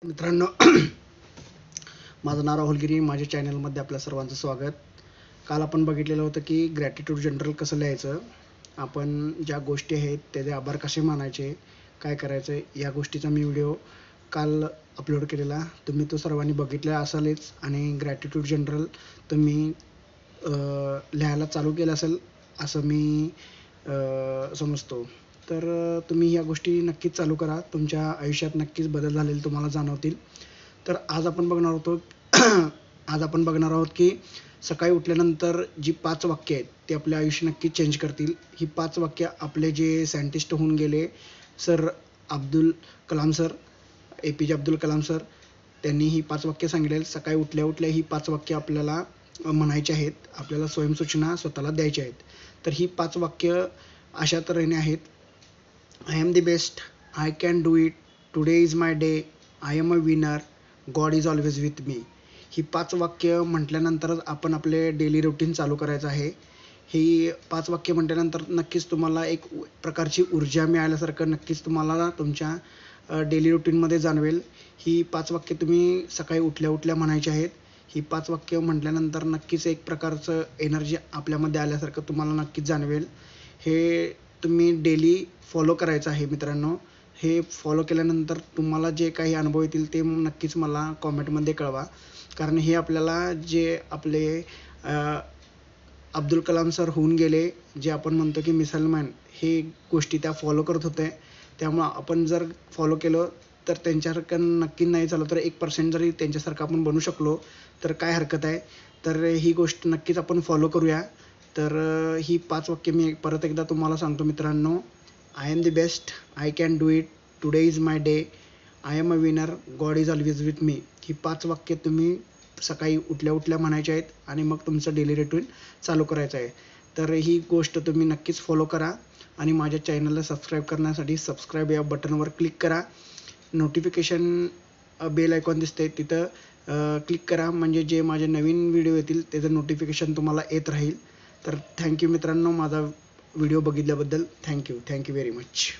मित्रांनो, माझं नाव राहुल गिरी. माझ्या चॅनलमध्ये आपल्या सर्वांचं स्वागत. काल आपण बघितलेलं होतं की ग्रॅटिट्यूड जनरल कसं लिहायचं, आपण ज्या गोष्टी आहेत त्याचे आभार कसे मानायचे, काय करायचं, या गोष्टीचा मी व्हिडिओ काल अपलोड केलेला. तुम्ही तो सर्वांनी बघितला असालच आणि ग्रॅटिट्यूड जनरल तुम्ही लिहायला चालू केलं असेल असं मी समजतो. तर तुम्ही या गोष्टी नक्कीच चालू करा. तुमच्या आयुष्यात नक्कीच बदल झालेले तुम्हाला जाणवतील. तर आज आपण बघणार होतो आज आपण बघणार आहोत की सकाळी उठल्यानंतर जी 5 वाक्य आहेत ते आपले आयुष्य नक्कीच चेंज करतील. ही 5 वाक्य आपले जे सायंटिस्ट होऊन गेले sir Abdul Kalam sir, APJ Abdul Kalam sir, त्यांनी ही 5 वाक्य सांगितले. सकाळी उठल्या उठल्या ही 5 वाक्य आपल्याला म्हणायची आहेत. आपल्याला स्वयंसूचना स्वतःला द्यायच्या आहेत. तर ही 5 वाक्य अशा तऱ्हेने आहेत: I am the best, I can do it, today is my day, I am a winner, God is always with me. ही 5 वाक्य म्हटल्यानंतरच आपण आपले डेली रुटीन चालू करायचं आहे. ही 5 वाक्य म्हटल्यानंतर नक्कीच तुम्हाला एक प्रकारची ऊर्जा मिळाल्यासारखं नक्कीच तुम्हाला तुमच्या डेली रुटीनमध्ये जाणवेल. ही 5 वाक्य तुम्ही सकाळी उठल्या उठल्या म्हणायची आहेत. ही 5 वाक्य म्हटल्यानंतर नक्कीच एक प्रकारचं एनर्जी आपल्यामध्ये आल्यासारखं तुम्हाला नक्कीच जाणवेल. हे तुम्ही डेली फॉलो करायचं आहे मित्रांनो. हे फॉलो केल्यानंतर तुम्हाला जे काही अनुभव येतील ते नक्कीच मला कॉमेंटमध्ये कळवा. कारण हे आपल्याला जे आपले अब्दुल कलाम सर होऊन गेले, जे आपण म्हणतो की मिसाईल मॅन, हे गोष्टी त्या फॉलो करत होते. त्यामुळं आपण जर फॉलो केलं तर त्यांच्यासारखं नक्की नाही झालं तर 1% जरी त्यांच्यासारखं आपण बनू शकलो तर काय हरकत आहे. तर ही गोष्ट नक्कीच आपण फॉलो करूया. तर ही 5 वाक्य मी परत एकदा तुम्हाला सांगतो मित्रांनो. I am the best, I can do it, today is my day, I am a winner, God is always with me. ही 5 वाक्य तुम्ही सकाळी उठल्या उठल्या म्हणायची आहेत आणि मग तुमचं डेली रुटीन चालू करायचं आहे. तर ही गोष्ट तुम्ही नक्कीच फॉलो करा आणि माझ्या चॅनलला सबस्क्राईब करण्यासाठी सबस्क्राईब या बटनवर क्लिक करा. नोटिफिकेशन बेल आयकॉन दिसते तिथं क्लिक करा, म्हणजे जे माझे नवीन व्हिडिओ येतील त्याचं नोटिफिकेशन तुम्हाला येत राहील. तर थँक्यू मित्रांनो, माझा व्हिडिओ बघितल्याबद्दल थँक्यू व्हेरी मच.